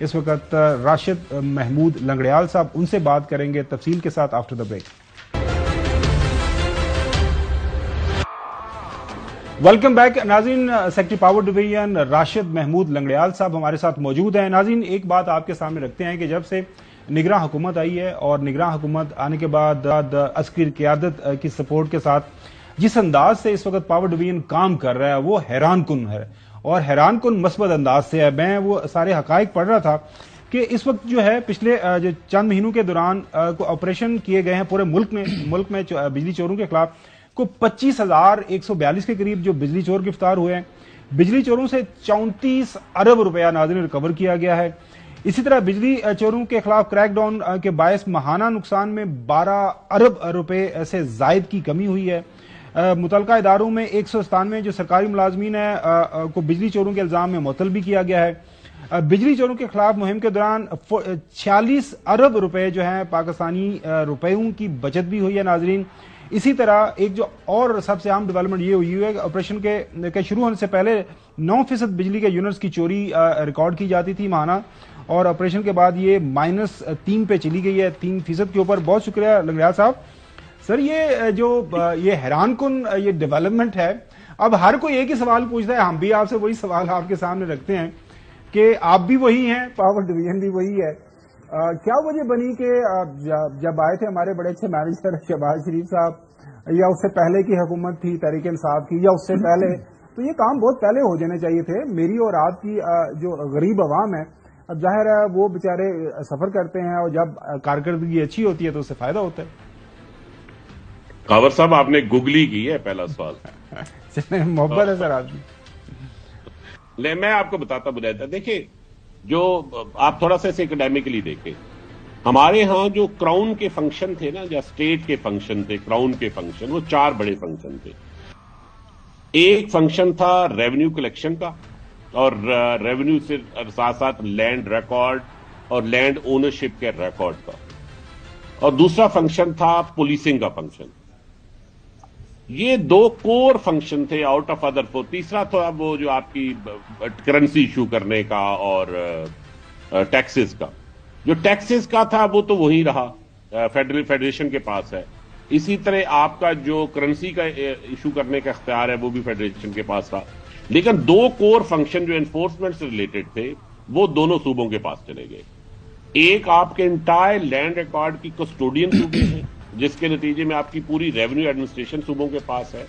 اس وقت راشد محمود لنگڑیال صاحب، ان سے بات کریں گے تفصیل کے ساتھ after the break. Welcome back ناظرین. Secretary power division Rashid Mahmood Langrial sahib ہمارے ساتھ موجود ہیں. ناظرین، ایک بات آپ کے سامنے رکھتے ہیں کہ جب سے نگراں حکومت آئی ہے اور نگراں حکومت آنے کے بعد عسکری قیادت کی سپورٹ کے ساتھ جس انداز سے اس وقت پاور ڈویژن کام کر رہا ہے وہ حیران کن ہے اور حیران کن مثبت انداز سے ہے. میں وہ سارے حقائق پڑھ رہا تھا کہ اس وقت جو ہے پچھلے جو چند مہینوں کے دوران آپریشن کیے گئے ہیں پورے ملک میں بجلی چوروں کے خلاف کو 25,142 کے قریب جو بجلی چور گرفتار ہوئے ہیں. بجلی چوروں سے 34 ارب روپیہ ناظرین ریکور کیا گیا ہے. اسی طرح بجلی چوروں کے خلاف کریک ڈاؤن کے باعث ماہانہ نقصان میں 12 ارب روپے سے زائد کی کمی ہوئی ہے. متعلقہ اداروں میں 197 جو سرکاری ملازمین ہیں کو بجلی چوروں کے الزام میں معطل بھی کیا گیا ہے. بجلی چوروں کے خلاف مہم کے دوران 46 ارب روپے جو ہیں پاکستانی روپیوں کی بچت بھی ہوئی ہے ناظرین. اسی طرح ایک جو اور سب سے اہم ڈیولپمنٹ یہ ہوئی ہے کہ آپریشن کے شروع ہونے سے پہلے 9% بجلی کے یونٹس کی چوری ریکارڈ کی جاتی تھی ماہانہ، اور آپریشن کے بعد یہ -3 پہ چلی گئی ہے، 3% کے اوپر. بہت شکریہ لنگڑیال صاحب. سر، یہ حیران کن یہ ڈیولپمنٹ ہے. اب ہر کوئی ایک ہی سوال پوچھتا ہے، ہم بھی آپ سے وہی سوال آپ کے سامنے رکھتے ہیں کہ آپ بھی وہی ہیں، پاور ڈویژن بھی وہی ہے. کیا وجہ بنی کہ جب آئے تھے ہمارے بڑے اچھے مینیجر شہباز شریف صاحب، یا اس سے پہلے کی حکومت تھی تحریک انصاف کی، یا اس سے پہلے، تو یہ کام بہت پہلے ہو جانے چاہیے تھے. میری اور آپ کی جو غریب عوام ہے، اب ظاہر ہے وہ بیچارے سفر کرتے ہیں اور جب کارکردگی اچھی ہوتی ہے تو اس سے فائدہ ہوتا ہے. کاور صاحب، آپ نے گوگلی کی ہے پہلا سوال. محبت ہے سر آپ کی. میں آپ کو بتاتا بناتا، دیکھیں جو آپ تھوڑا سا اسے اکیڈیمکلی دیکھیں، ہمارے ہاں جو کراؤن کے فنکشن تھے نا، جو اسٹیٹ کے فنکشن تھے، کراؤن کے فنکشن، وہ 4 بڑے فنکشن تھے. ایک فنکشن تھا ریونیو کلیکشن کا، اور ریونیو سے ساتھ ساتھ لینڈ ریکارڈ اور لینڈ اونرشپ کے ریکارڈ کا، اور دوسرا فنکشن تھا پولیسنگ کا فنکشن. یہ 2 کور فنکشن تھے آؤٹ آف ادر 4. تیسرا تھا وہ جو آپ کی کرنسی ایشو کرنے کا اور ٹیکسز کا. جو ٹیکسز کا تھا وہ تو وہی رہا, فیڈریشن کے پاس ہے. اسی طرح آپ کا جو کرنسی کا ایشو کرنے کا اختیار ہے وہ بھی فیڈریشن کے پاس رہا. لیکن 2 کور فنکشن جو انفورسمنٹ سے ریلیٹڈ تھے وہ دونوں صوبوں کے پاس چلے گئے. ایک آپ کے انٹائر لینڈ ریکارڈ کی کسٹوڈین صوبے ہیں, جس کے نتیجے میں آپ کی پوری ریونیو ایڈمنسٹریشن صوبوں کے پاس ہے,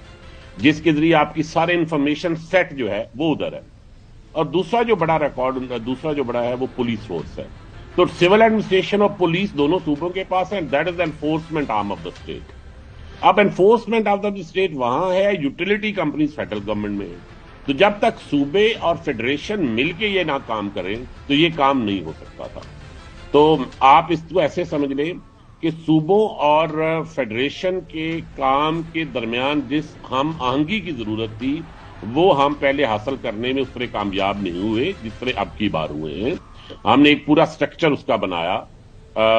جس کے ذریعے آپ کی سارے انفارمیشن سیٹ جو ہے وہ ادھر ہے. اور دوسرا جو بڑا ہے وہ پولیس فورس ہے. تو سول ایڈمنسٹریشن اور پولیس دونوں صوبوں کے پاس ہیں. That is enforcement arm of the state. اب انفورسمنٹ آف دا اسٹیٹ وہاں ہے, یوٹیلٹی کمپنیز فیڈرل گورنمنٹ میں ہے. تو جب تک صوبے اور فیڈریشن مل کے یہ نہ کام کریں تو یہ کام نہیں ہو سکتا تھا. تو آپ اس کو ایسے سمجھ لیں کہ صوبوں اور فیڈریشن کے کام کے درمیان جس ہم آہنگی کی ضرورت تھی وہ ہم پہلے حاصل کرنے میں اس طرح کامیاب نہیں ہوئے جس طرح اب کی بار ہوئے ہیں. ہم نے ایک پورا سٹرکچر اس کا بنایا.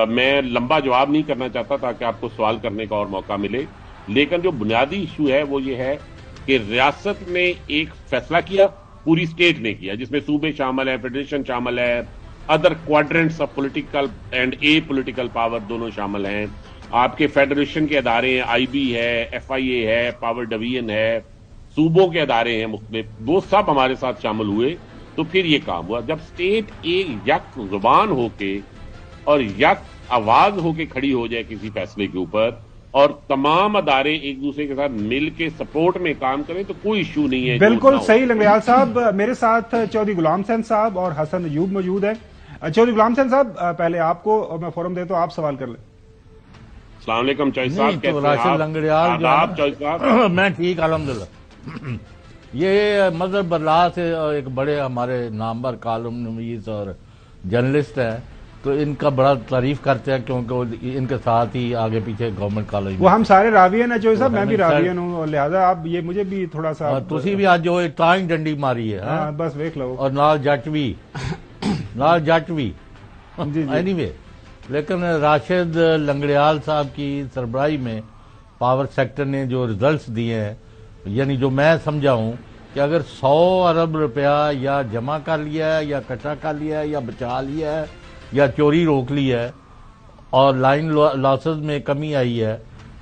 میں لمبا جواب نہیں کرنا چاہتا تاکہ آپ کو سوال کرنے کا اور موقع ملے, لیکن جو بنیادی ایشو ہے وہ یہ ہے کہ ریاست نے ایک فیصلہ کیا, پوری اسٹیٹ نے کیا, جس میں صوبے شامل ہیں, فیڈریشن شامل ہے, other quadrants of political and a political power دونوں شامل ہیں. آپ کے فیڈریشن کے ادارے ہیں, آئی بی ہے, FIA ہے, پاور ڈویژن ہے, صوبوں کے ادارے ہیں مختلف, وہ سب ہمارے ساتھ شامل ہوئے. تو پھر یہ کام ہوا جب اسٹیٹ ایک یک زبان ہو کے اور یک آواز ہو کے کھڑی ہو جائے کسی فیصلے کے اوپر, اور تمام ادارے ایک دوسرے کے ساتھ مل کے سپورٹ میں کام کریں تو کوئی ایشو نہیں ہے. بالکل صحیح لنگڑیال صاحب. میرے ساتھ چودھری غلام حسین صاحب اور حسن ایوب موجود ہیں. چودھری غلام حسین صاحب, پہلے آپ کو میں فورم دیتا ہوں, آپ سوال کر لیں. السلام علیکم چوہدری صاحب, کیسے ہیں راشد لنگڑیال آپ؟ آداب چوہدری صاحب. میں ٹھیک الحمدللہ. یہ مذہب برلا سے ایک بڑے ہمارے نامور کالم نویس اور جرنلسٹ ہیں, تو ان کا بڑا تعریف کرتے ہیں کیونکہ ان کے ساتھ ہی آگے پیچھے گورنمنٹ کالج وہ ہم سارے راویین ہیں چوہدری صاحب, میں بھی راویین ہوں, اور لہذا آپ یہ مجھے بھی تھوڑا سا تسی بھی آج جو ٹائن ڈنڈی ماری ہے بس ویکھ لو, اور نال جٹ بھی اینی وے. لیکن راشد لنگڑیال صاحب کی سربراہی میں پاور سیکٹر نے جو ریزلٹس دیے ہیں, یعنی جو میں سمجھا ہوں کہ اگر 100 ارب روپیہ یا جمع کر لیا ہے یا اکٹھا کر لیا ہے یا بچا لیا ہے یا چوری روک لی ہے, اور لائن لاسز میں کمی آئی ہے,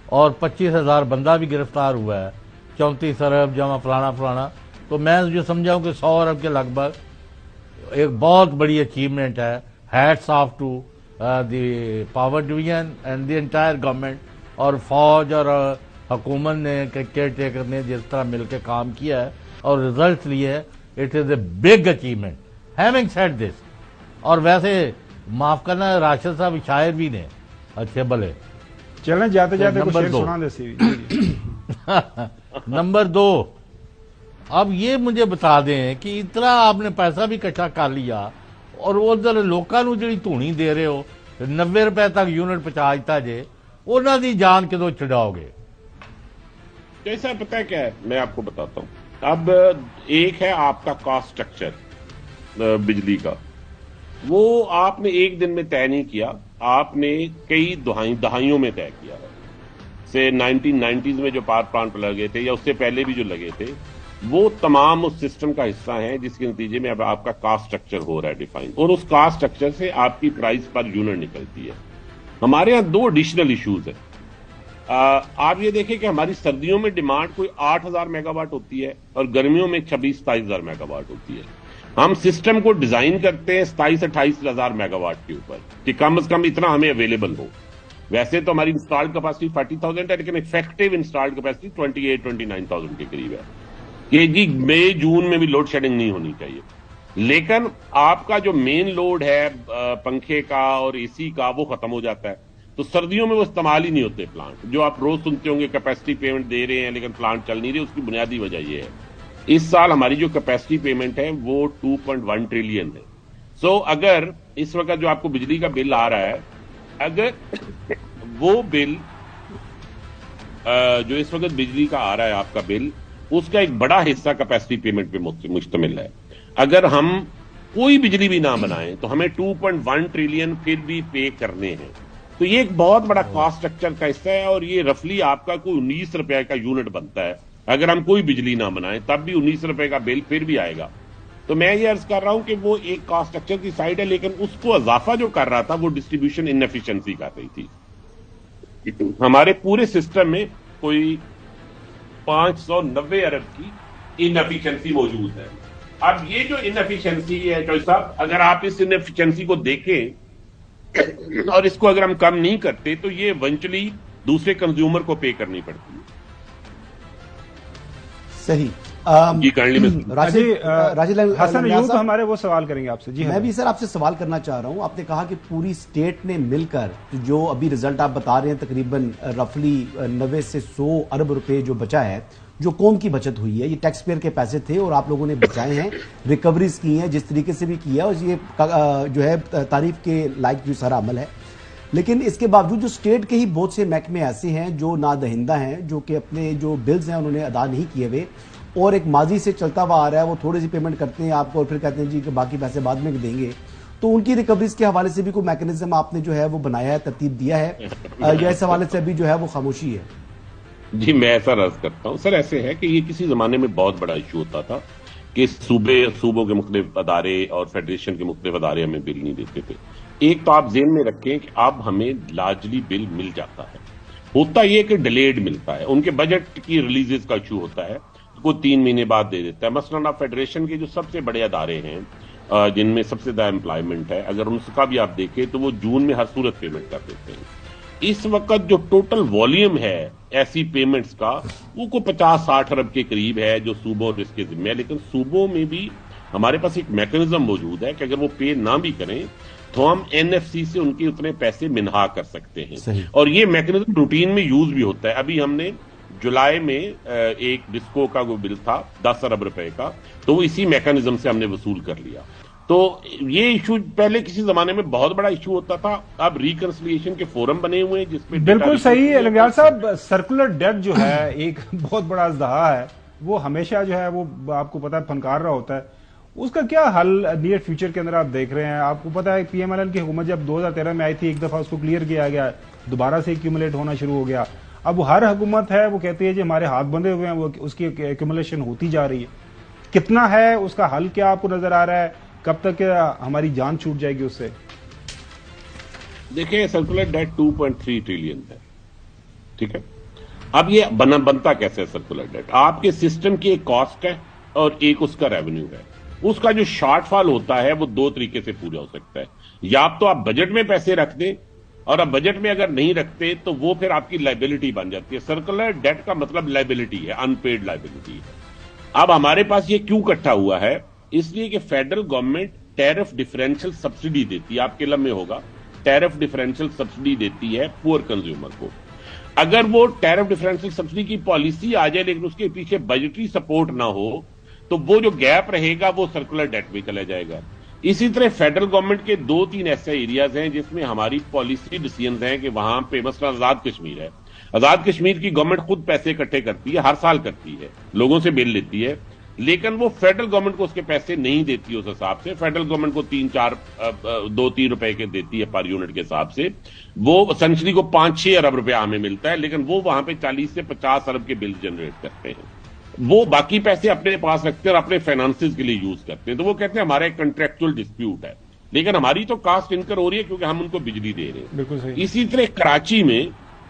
اور 25,000 بندہ بھی گرفتار ہوا ہے, 34 ارب جمع فلانا, تو میں جو سمجھا ہوں کہ 100 ارب کے لگ بھگ ایک بہت بڑی اچیومنٹ ہے. Hats off to the power division and the entire government, اور فوج اور حکومت نے, کیئر ٹیکر نے جس طرح مل کے کام کیا ہے اور ریزلٹ لیے ہے, it is a big achievement. Having said this, اور ویسے معاف کرنا راشد صاحب شاعر بھی نے اچھے بھلے. چلیں جاتے جاتے کچھ شعر سنا دے سی. نمبر 2, اب یہ مجھے بتا دیں کہ اتنا آپ نے پیسہ بھی اکٹھا کر لیا اور ادھر لوکاں نو جڑی دھونی دے رہے ہو 90 روپے تک یونٹ پہنچا دیتا جے, انہاں دی جان کدوں چھڑاؤ گے؟ جیسا پتہ کیا ہے, میں آپ کو بتاتا ہوں. اب ایک ہے آپ کا کاسٹ سٹرکچر بجلی کا, وہ آپ نے ایک دن میں طے نہیں کیا, آپ نے کئی دہائیوں میں طے کیا ہے. سے 1990s میں جو پاور پلانٹ لگے تھے یا اس سے پہلے بھی جو لگے تھے, وہ تمام اس سسٹم کا حصہ ہیں جس کے نتیجے میں اب آپ کا کاسٹ سٹرکچر ہو رہا ہے ڈیفائن, اور اس کاسٹ سٹرکچر سے آپ کی پرائز پر یونٹ نکلتی ہے. ہمارے ہاں 2 ایڈیشنل ایشوز ہیں. آپ یہ دیکھیں کہ ہماری سردیوں میں ڈیمانڈ کوئی 8,000 میگا واٹ ہوتی ہے اور گرمیوں میں 26-27,000 میگا واٹ ہوتی ہے. ہم سسٹم کو ڈیزائن کرتے ہیں 27-28,000 میگا واٹ کے اوپر کہ کم از کم اتنا ہمیں اویلیبل ہو. ویسے تو ہماری انسٹالڈ کیپیسٹی 40,000 ہے, لیکن افیکٹو انسٹالڈ کیپیسٹی 28-29,000 کے قریب ہے. کہ جی مئی جون میں بھی لوڈ شیڈنگ نہیں ہونی چاہیے. لیکن آپ کا جو مین لوڈ ہے پنکھے کا اور اے سی کا وہ ختم ہو جاتا ہے, تو سردیوں میں وہ استعمال ہی نہیں ہوتے پلانٹ. جو آپ روز سنتے ہوں گے کیپیسٹی پیمنٹ دے رہے ہیں لیکن پلانٹ چل نہیں رہے, اس کی بنیادی وجہ یہ ہے اس سال ہماری جو کیپیسٹی پیمنٹ ہے وہ 2.1 ٹریلین ہے. سو اگر اس وقت جو آپ کو بجلی کا بل آ رہا ہے, اگر وہ بل جو اس وقت بجلی کا آ رہا ہے آپ کا بل, اس کا ایک بڑا حصہ کیپیسٹی پیمنٹ پہ مشتمل ہے. اگر ہم کوئی بجلی بھی نہ بنائیں تو ہمیں 2.1 ٹریلین پھر بھی پے کرنے ہیں. تو یہ ایک بہت بڑا کاسٹ اسٹرکچر کا حصہ ہے، اور یہ رفلی آپ کا کوئی 19 روپے کا یونٹ بنتا ہے. اگر ہم کوئی بجلی نہ بنائیں تب بھی 19 روپے کا بل پھر بھی آئے گا. تو میں یہ عرض کر رہا ہوں کہ وہ ایک کاسٹ اسٹرکچر کی سائڈ ہے، لیکن اس کو اضافہ جو کر رہا تھا وہ ڈسٹریبیوشن انفیشنسی کر رہی تھی. ہمارے پورے سسٹم میں کوئی 590 ارب کی انفیشنسی موجود ہے. اب یہ جو انفیشنسی ہے جوئی صاحب، اگر آپ اس انفیشنسی کو دیکھیں اور اس کو اگر ہم کم نہیں کرتے تو یہ ایونچولی دوسرے کنزیومر کو پے کرنی پڑتی ہے. صحیح. جی حسن یوں تو ہمارے وہ سوال کریں گے آپ سے. جی میں بھی سر آپ سے سوال کرنا چاہ رہا ہوں. آپ نے کہا کہ پوری اسٹیٹ نے مل کر جو ابھی رزلٹ آپ بتا رہے ہیں تقریباً رفلی 90 سے 100 ارب روپے جو بچا ہے، جو قوم کی بچت ہوئی ہے، یہ ٹیکس پیئر کے پیسے تھے اور آپ لوگوں نے بچائے ہیں، ریکوریز کی ہیں جس طریقے سے بھی کیا، اور یہ جو ہے تعریف کے لائق جو سارا عمل ہے. لیکن اس کے باوجود جو اسٹیٹ کے ہی بہت سے محکمے ایسے ہیں جو نادہندہ ہیں، جو کہ اپنے جو بلز ہیں انہوں نے ادا نہیں کیے ہوئے، اور ایک ماضی سے چلتا ہوا آ رہا ہے، وہ تھوڑی سی پیمنٹ کرتے ہیں آپ کو اور پھر کہتے ہیں جی کہ باقی پیسے بعد میں دیں گے. تو ان کی ریکوریز کے حوالے سے بھی کوئی میکنزم آپ نے جو ہے وہ بنایا ہے، ترتیب دیا ہے، یا اس حوالے سے ابھی جو ہے وہ خاموشی ہے؟ جی میں ایسا عرض کرتا ہوں سر، ایسے ہے کہ یہ کسی زمانے میں بہت بڑا ایشو ہوتا تھا کہ صوبوں کے مختلف ادارے اور فیڈریشن کے مختلف ادارے ہمیں بل نہیں دیتے تھے. ایک تو آپ ذہن میں رکھیں کہ اب ہمیں لارجلی بل مل جاتا ہے. ہوتا یہ کہ ڈیلیڈ ملتا ہے، ان کے بجٹ کی ریلیزز کا ایشو ہوتا ہے، وہ 3 مہینے بعد دے دیتا ہے. مثلاً آپ فیڈریشن کے جو سب سے بڑے ادارے ہیں جن میں سب سے زیادہ امپلائمنٹ ہے، اگر ان کا بھی آپ دیکھیں تو وہ جون میں ہر صورت پیمنٹ کر دیتے ہیں. اس وقت جو ٹوٹل والیوم ہے ایسی پیمنٹس کا وہ کو 50-60 ارب کے قریب ہے جو صوبوں اور اس کے ذمہ ہے. لیکن صوبوں میں بھی ہمارے پاس ایک میکنزم موجود ہے کہ اگر وہ پے نہ بھی کریں تو ہم NFC سے ان کے اتنے پیسے منہا کر سکتے ہیں، اور یہ میکنزم روٹین میں یوز بھی ہوتا ہے. ابھی ہم نے جولائی میں ایک ڈسکو کا وہ بل تھا 10 ارب روپے کا، تو وہ اسی میکنزم سے ہم نے وصول کر لیا. تو یہ ایشو پہلے کسی زمانے میں بہت بڑا ایشو ہوتا تھا، اب ریکنسلیشن کے فورم بنے ہوئے ہیں جس پہ بالکل صحیح ہے. لنگیال صاحب، سرکولر ڈیٹ جو ہے ایک بہت بڑا ازدہا ہے، وہ ہمیشہ جو ہے وہ آپ کو پتا ہے پھنکار رہا ہوتا ہے. اس کا کیا حل نیئر فیوچر کے اندر آپ دیکھ رہے ہیں؟ آپ کو پتا ہے PMLN کی حکومت جب 2013 میں آئی تھی، ایک دفعہ اس کو کلیئر کیا گیا، دوبارہ سے ایکیومولیٹ ہونا شروع ہو گیا. اب وہ ہر حکومت ہے وہ کہتی ہے جی ہمارے ہاتھ بندھے ہوئے ہیں، وہ اس کی ایکیومولیشن ہوتی جا رہی ہے. کتنا ہے اس کا حل؟ کیا آپ کو نظر آ رہا ہے؟ کب تک ہماری جان چھوٹ جائے گی اس سے؟ دیکھیں سرکولر ڈیٹ 2.3 ٹریلین ہے، ٹھیک ہے. اب یہ بنتا کیسے ہے سرکولر ڈیٹ؟ آپ کے سسٹم کی ایک کاسٹ ہے اور ایک اس کا ریونیو ہے. اس کا جو شارٹ فال ہوتا ہے وہ 2 طریقے سے پورا ہو سکتا ہے. یا تو آپ بجٹ میں پیسے رکھ دیں، اور اب بجٹ میں اگر نہیں رکھتے تو وہ پھر آپ کی لائبلٹی بن جاتی ہے. سرکولر ڈیٹ کا مطلب لائبلٹی ہے، ان پیڈ لائبلٹی ہے. اب ہمارے پاس یہ کیوں اکٹھا ہوا ہے؟ اس لیے کہ federal government tariff differential subsidy دیتی ہے، آپ کے علم میں ہوگا ٹیرف ڈیفرنشل سبسڈی دیتی ہے پور کنزیومر کو. اگر وہ ٹیرف ڈیفرنشل سبسڈی کی پالیسی آ جائے لیکن اس کے پیچھے بجٹری سپورٹ نہ ہو تو وہ جو گیپ رہے گا وہ سرکولر ڈیٹ میں چلا جائے گا. اسی طرح فیڈرل گورنمنٹ کے 2-3 ایسے ایریاز ہیں جس میں ہماری پالیسی ڈیسیژنز ہیں کہ وہاں پہ مثلا آزاد کشمیر ہے. آزاد کشمیر کی گورنمنٹ خود پیسے اکٹھے کرتی ہے، ہر سال کرتی ہے، لوگوں سے بل لیتی ہے، لیکن وہ فیڈرل گورنمنٹ کو اس کے پیسے نہیں دیتی. اس حساب سے فیڈرل گورنمنٹ کو 2-3 روپے کے دیتی ہے پر یونٹ کے حساب سے. وہ اسینشلی کو 5-6 ارب روپے ہمیں ملتا ہے، لیکن وہ وہاں پہ 40 سے 50 ارب کے بل جنریٹ کرتے ہیں. وہ باقی پیسے اپنے پاس رکھتے ہیں اور اپنے فائنانسز کے لیے یوز کرتے ہیں. تو وہ کہتے ہیں ہمارا ایک کنٹریکچوئل ڈسپیوٹ ہے، لیکن ہماری تو کاسٹ انکر ہو رہی ہے کیونکہ ہم ان کو بجلی دے رہے ہیں. بالکل صحیح. اسی طرح کراچی میں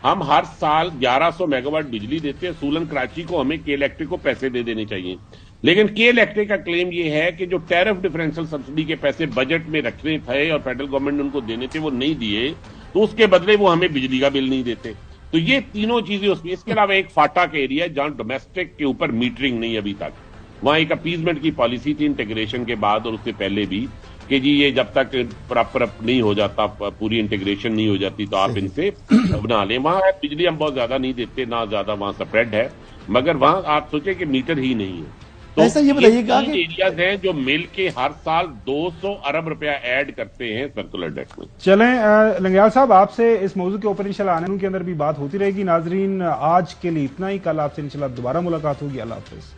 ہم ہر سال 1100 میگا واٹ بجلی دیتے ہیں. سولن کراچی کو ہمیں کے الیکٹرک کو پیسے دے دینے چاہیے، لیکن کے الیکٹرک کا کلیم یہ ہے کہ جو ٹیرف ڈیفرنشل سبسڈی کے پیسے بجٹ میں رکھنے تھے اور فیڈرل گورنمنٹ نے ان کو دینے تھے وہ نہیں دیے، تو اس کے بدلے وہ ہمیں بجلی کا بل نہیں دیتے. تو یہ تینوں چیزیں اس میں. اس کے علاوہ ایک فاٹا کا ایریا ہے جہاں ڈومیسٹک کے اوپر میٹرنگ نہیں ابھی تک. وہاں ایک اپیزمنٹ کی پالیسی تھی انٹیگریشن کے بعد اور اس سے پہلے بھی کہ جی یہ جب تک پراپر نہیں ہو جاتا، پوری انٹیگریشن نہیں ہو جاتی تو آپ ان سے بنا لیں. وہاں بجلی ہم بہت زیادہ نہیں دیتے، نہ زیادہ وہاں سپریڈ ہے، مگر وہاں آپ سوچیں کہ میٹر ہی نہیں ہے. تو ایسا یہ بتائیے گا کہ ایریاز ہیں جو مل کے ہر سال 200 ارب روپیہ ایڈ کرتے ہیں سرکولر ڈیٹ میں. چلیں لنگیال صاحب، آپ سے اس موضوع کے اوپر انشاءاللہ آنے کے اندر بھی بات ہوتی رہے گی. ناظرین آج کے لیے اتنا ہی، کل آپ سے انشاءاللہ دوبارہ ملاقات ہوگی. اللہ حافظ.